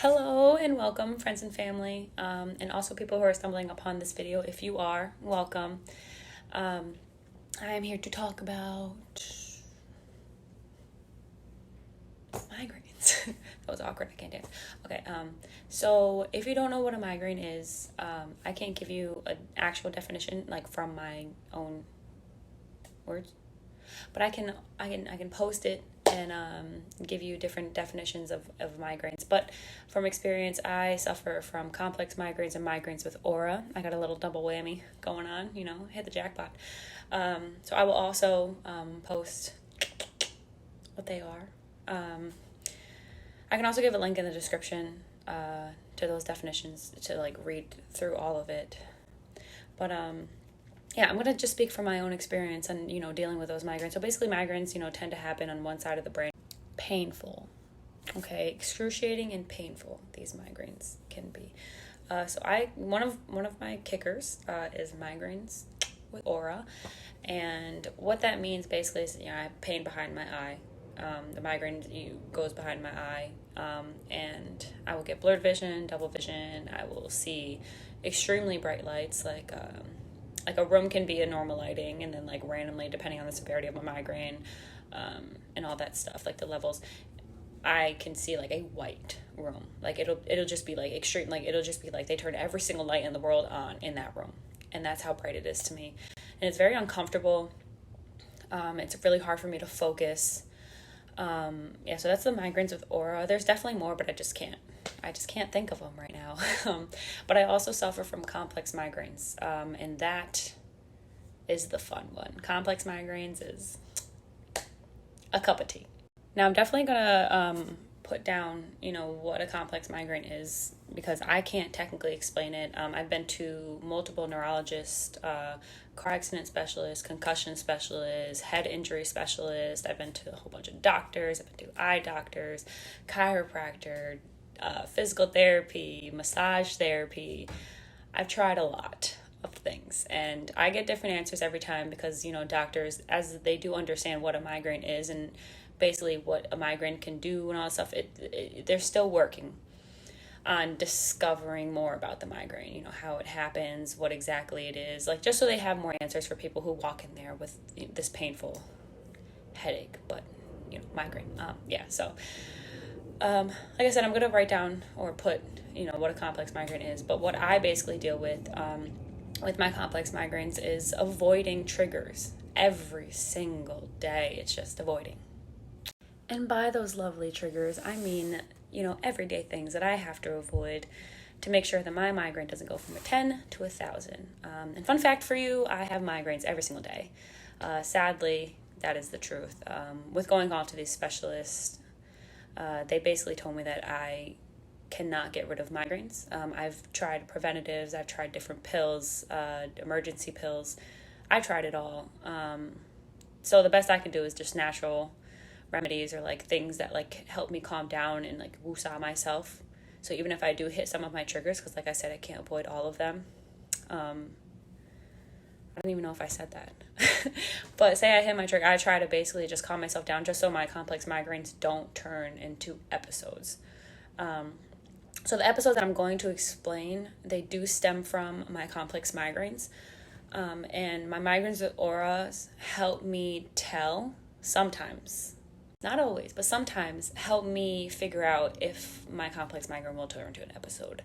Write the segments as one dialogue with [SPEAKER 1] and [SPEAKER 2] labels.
[SPEAKER 1] Hello and welcome, friends and family, and also people who are stumbling upon this video. If you are, welcome. I am here to talk about migraines. That was awkward. I can't dance. Okay. So if you don't know what a migraine is, I can't give you an actual definition like from my own words, but I can post it and give you different definitions of migraines. But from experience, I suffer from complex migraines and migraines with aura. I got a little double whammy going on, hit the jackpot. So I will also post what they are. I can also give a link in the description to those definitions to read through all of it. But yeah, I'm going to just speak from my own experience and, dealing with those migraines. So basically migraines, tend to happen on one side of the brain. Painful. Okay, excruciating and painful these migraines can be. So one of my kickers is migraines with aura. And what that means basically is, I have pain behind my eye. The migraine goes behind my eye, and I will get blurred vision, double vision. I will see extremely bright lights, like a room can be a normal lighting, and then randomly, depending on the severity of my migraine, and all that stuff, like the levels, I can see a white room. It'll just be extreme, it'll just be they turn every single light in the world on in that room, and that's how bright it is to me, and it's very uncomfortable. It's really hard for me to focus. Yeah, so that's the migraines with aura. There's definitely more, but I just can't think of them right now. But I also suffer from complex migraines, and that is the fun one. Complex migraines is a cup of tea. Now, I'm definitely gonna put down, what a complex migraine is, because I can't technically explain it. I've been to multiple neurologists, car accident specialists, concussion specialists, head injury specialists. I've been to a whole bunch of doctors. I've been to eye doctors, chiropractor, physical therapy, massage therapy. I've tried a lot of things, and I get different answers every time because, doctors, as they do understand what a migraine is and basically what a migraine can do and all that stuff, they're still working on discovering more about the migraine, how it happens, what exactly it is, just so they have more answers for people who walk in there with this painful headache, but migraine. So like I said, I'm gonna write down or put what a complex migraine is, but what I basically deal with my complex migraines is avoiding triggers every single day. It's just avoiding. And by those lovely triggers, I mean, everyday things that I have to avoid to make sure that my migraine doesn't go from a 10 to 1,000. And fun fact for you, I have migraines every single day. Sadly, that is the truth. With going on to these specialists, they basically told me that I cannot get rid of migraines. I've tried preventatives, I've tried different pills, emergency pills. I've tried it all. So the best I can do is just natural remedies or things that help me calm down and woosah myself. So even if I do hit some of my triggers, because like I said, I can't avoid all of them. I don't even know if I said that. But say I hit my trigger, I try to basically just calm myself down just so my complex migraines don't turn into episodes. So the episodes that I'm going to explain, they do stem from my complex migraines. And my migraines with auras help me tell sometimes, not always, but sometimes help me figure out if my complex migraine will turn into an episode.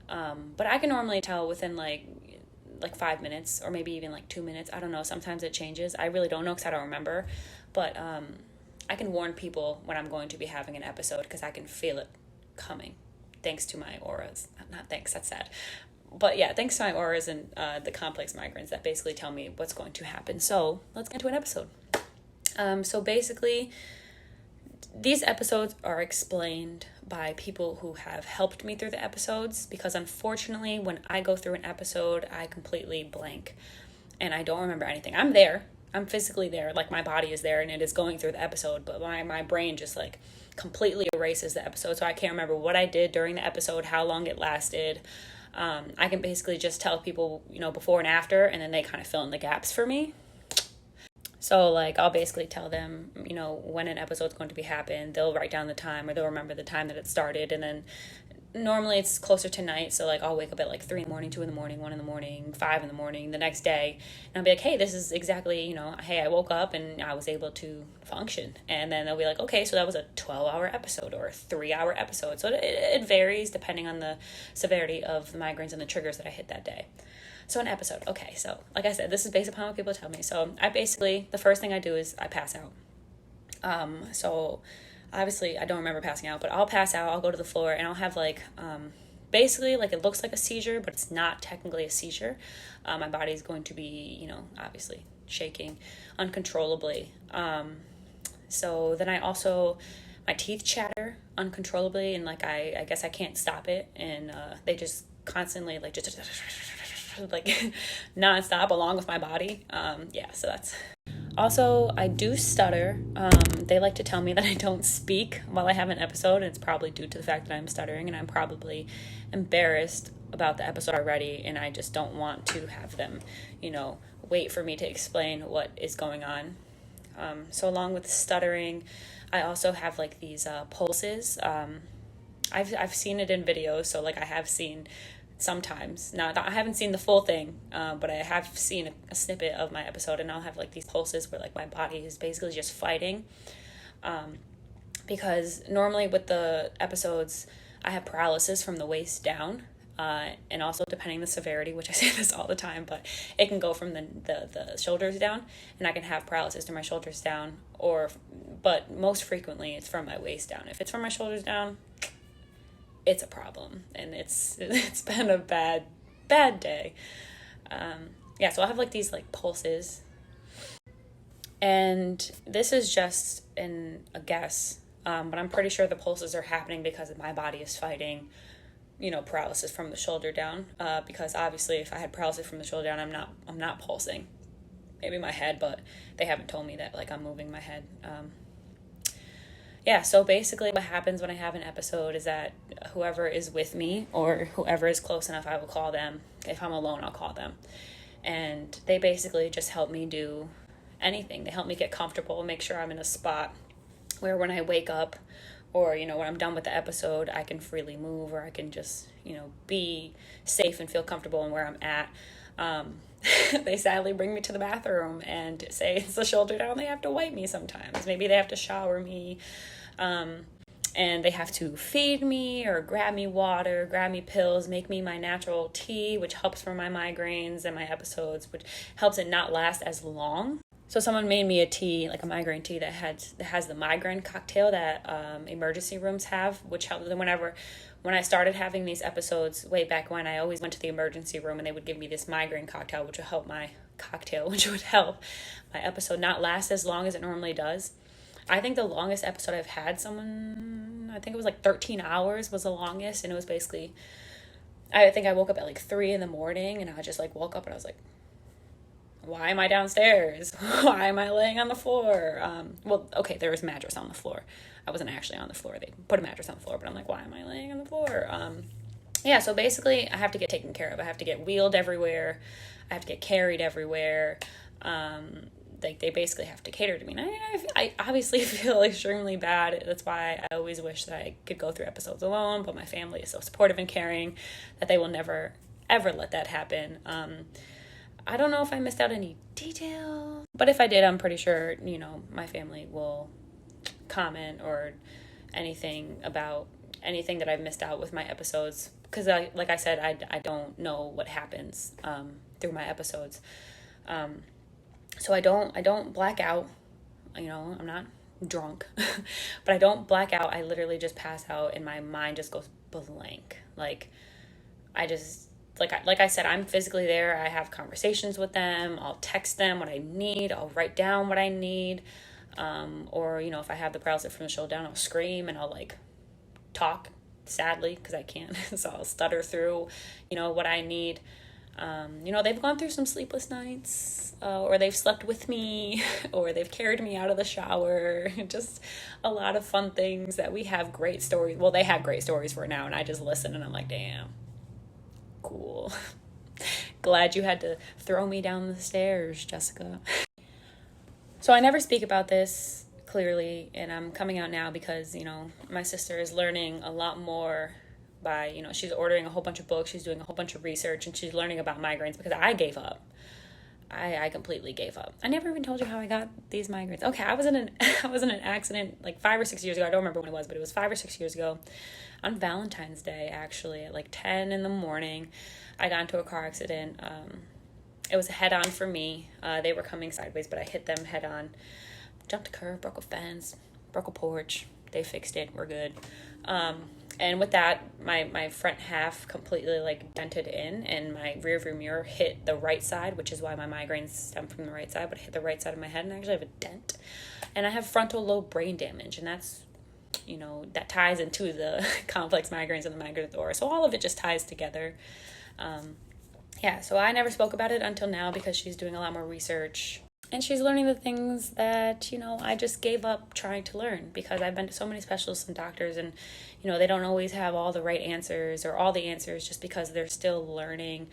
[SPEAKER 1] But I can normally tell within 5 minutes or maybe even 2 minutes. I don't know. Sometimes it changes. I really don't know because I don't remember. But I can warn people when I'm going to be having an episode because I can feel it coming thanks to my auras. Not thanks, that's sad. But yeah, thanks to my auras and the complex migraines that basically tell me what's going to happen. So let's get into an episode. So basically, these episodes are explained by people who have helped me through the episodes, because unfortunately, when I go through an episode, I completely blank and I don't remember anything. I'm there. I'm physically there. My body is there and it is going through the episode, but my brain just completely erases the episode. So I can't remember what I did during the episode, how long it lasted. I can basically just tell people, before and after, and then they kind of fill in the gaps for me. So, I'll basically tell them, when an episode's going to be happen. They'll write down the time, or they'll remember the time that it started, and then normally it's closer to night, so like I'll wake up at like 3 in the morning, 2 in the morning, 1 in the morning, 5 in the morning the next day, and I'll be like, hey, this is exactly, hey, I woke up and I was able to function. And then they'll be like, okay, so that was a 12-hour episode or a 3-hour episode. So it varies depending on the severity of the migraines and the triggers that I hit that day. So an episode, okay, so like I said, this is based upon what people tell me. So I basically, the first thing I do is I pass out. So obviously I don't remember passing out, but I'll pass out, I'll go to the floor, and I'll have like, basically like it looks like a seizure, but it's not technically a seizure. My body's going to be, obviously shaking uncontrollably. So then I also, my teeth chatter uncontrollably, and like, I guess I can't stop it. And, they just constantly like, just like nonstop along with my body. So that's, also, I do stutter. They like to tell me that I don't speak while I have an episode, and it's probably due to the fact that I'm stuttering, and I'm probably embarrassed about the episode already, and I just don't want to have them, wait for me to explain what is going on. So along with stuttering, I also have like these pulses. I've seen it in videos, so like I have seen sometimes. Now, I haven't seen the full thing, but I have seen a snippet of my episode, and I'll have like these pulses where like my body is basically just fighting. Because normally with the episodes, I have paralysis from the waist down, and also depending the severity, which I say this all the time, but it can go from the shoulders down, and I can have paralysis to my shoulders down, but most frequently it's from my waist down. If it's from my shoulders down, it's a problem, and it's been a bad day. So I have like these like pulses, and this is just a guess, but I'm pretty sure the pulses are happening because my body is fighting, paralysis from the shoulder down. Because obviously, if I had paralysis from the shoulder down, I'm not pulsing. Maybe my head, but they haven't told me that like I'm moving my head. So basically what happens when I have an episode is that whoever is with me or whoever is close enough, I will call them. If I'm alone, I'll call them. And they basically just help me do anything. They help me get comfortable, make sure I'm in a spot where when I wake up or, when I'm done with the episode, I can freely move, or I can just, be safe and feel comfortable in where I'm at. They sadly bring me to the bathroom and say it's the shoulder down. They have to wipe me sometimes. Maybe they have to shower me. And they have to feed me or grab me water, grab me pills, make me my natural tea, which helps for my migraines and my episodes, which helps it not last as long. So someone made me a tea, like a migraine tea that has the migraine cocktail that emergency rooms have, which helps. When I started having these episodes way back when, I always went to the emergency room and they would give me this migraine cocktail, which would help my episode not last as long as it normally does. I think the longest episode I've had I think it was like 13 hours was the longest. And it was basically, I think I woke up at like 3 in the morning, and I just like woke up and I was like, why am I downstairs? Why am I laying on the floor? There was a mattress on the floor. I wasn't actually on the floor. They put a mattress on the floor, but I'm like, why am I laying on the floor? So basically I have to get taken care of. I have to get wheeled everywhere. I have to get carried everywhere. They basically have to cater to me. And I obviously feel extremely bad. That's why I always wish that I could go through episodes alone, but my family is so supportive and caring that they will never, ever let that happen. I don't know if I missed out any detail, but if I did, I'm pretty sure, my family will comment or anything about anything that I've missed out with my episodes. Because like I said, I don't know what happens through my episodes. So I don't black out, I'm not drunk, but I don't black out. I literally just pass out and my mind just goes blank. Like I said, I'm physically there. I have conversations with them. I'll text them what I need. I'll write down what I need. Or, if I have the paralysis from the shoulder down, I'll scream and I'll like talk sadly because I can't. So I'll stutter through, what I need. They've gone through some sleepless nights, or they've slept with me, or they've carried me out of the shower. Just a lot of fun things that we have great stories. Well, they have great stories for now, and I just listen and I'm like, damn, cool. Glad you had to throw me down the stairs, Jessica. So I never speak about this clearly, and I'm coming out now because, my sister is learning a lot more by, you know, she's ordering a whole bunch of books, she's doing a whole bunch of research, and she's learning about migraines because I gave up. I completely gave up. I never even told you how I got these migraines. Okay, I was in an accident like 5 or 6 years ago. I don't remember when it was, but it was 5 or 6 years ago on Valentine's Day, actually, at like 10 in the morning. I got into a car accident. It was head on for me. They were coming sideways, but I hit them head on. Jumped a curb, broke a fence, broke a porch. They fixed it. We're good. And with that, my front half completely like dented in, and my rear view mirror hit the right side, which is why my migraines stem from the right side, but it hit the right side of my head, and I actually have a dent. And I have frontal lobe brain damage, and that's, you know, that ties into the complex migraines and the migraine disorder. So all of it just ties together. Yeah, so I never spoke about it until now because she's doing a lot more research. And she's learning the things that, you know, I just gave up trying to learn because I've been to so many specialists and doctors, and, you know, they don't always have all the right answers or all the answers just because they're still learning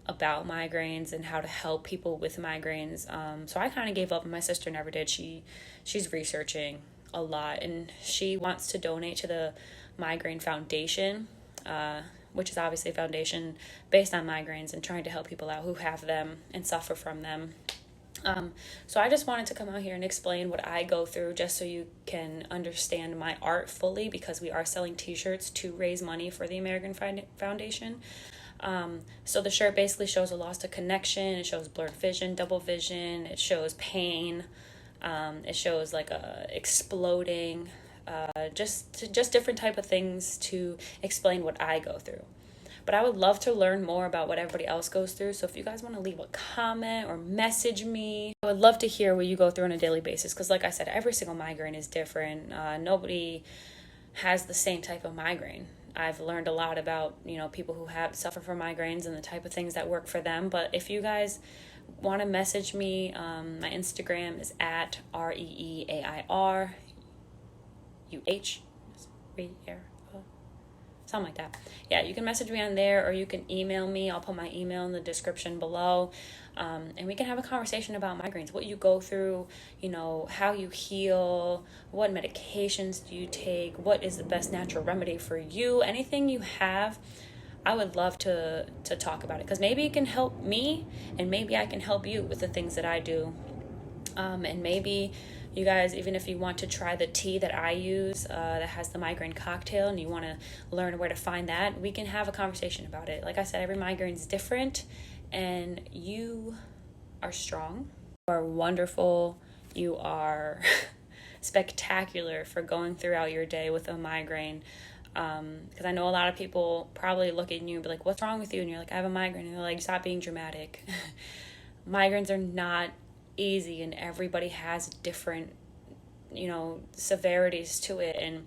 [SPEAKER 1] about migraines and how to help people with migraines. So I kind of gave up, and my sister never did. She's researching a lot, and she wants to donate to the Migraine Foundation, which is obviously a foundation based on migraines and trying to help people out who have them and suffer from them. So I just wanted to come out here and explain what I go through just so you can understand my art fully, because we are selling t-shirts to raise money for the American Foundation. So the shirt basically shows a loss to connection, it shows blurred vision, double vision, it shows pain, it shows like a exploding, just different type of things to explain what I go through. But I would love to learn more about what everybody else goes through. So if you guys want to leave a comment or message me, I would love to hear what you go through on a daily basis. Because like I said, every single migraine is different. Nobody has the same type of migraine. I've learned a lot about, you know, people who suffer from migraines and the type of things that work for them. But if you guys want to message me, my Instagram is at REEAIRUH. Something like that. Yeah, you can message me on there, or you can email me. I'll put my email in the description below, and we can have a conversation about migraines, what you go through, you know, how you heal, what medications do you take, what is the best natural remedy for you, anything you have. I would love to talk about it, because maybe it can help me, and maybe I can help you with the things that I do. And maybe you guys, even if you want to try the tea that I use that has the migraine cocktail, and you want to learn where to find that, we can have a conversation about it. Like I said, every migraine is different, and you are strong, you are wonderful, you are spectacular for going throughout your day with a migraine. Because I know a lot of people probably look at you and be like, what's wrong with you? And you're like, I have a migraine. And they're like, stop being dramatic. Migraines are not easy, and everybody has different, you know, severities to it. And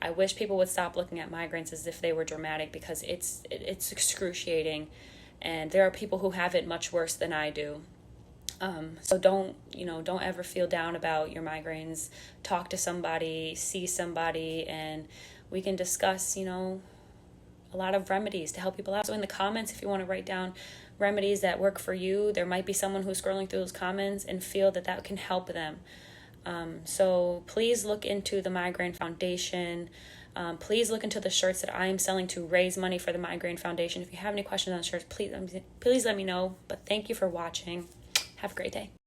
[SPEAKER 1] I wish people would stop looking at migraines as if they were dramatic, because it's excruciating, and there are people who have it much worse than I do. So don't ever feel down about your migraines. Talk to somebody, see somebody, and we can discuss, you know, a lot of remedies to help people out. So in the comments, if you want to write down remedies that work for you, there might be someone who's scrolling through those comments and feel that can help them. So please look into the Migraine Foundation. Please look into the shirts that I am selling to raise money for the Migraine Foundation. If you have any questions on the shirts, please let me know. But thank you for watching. Have a great day.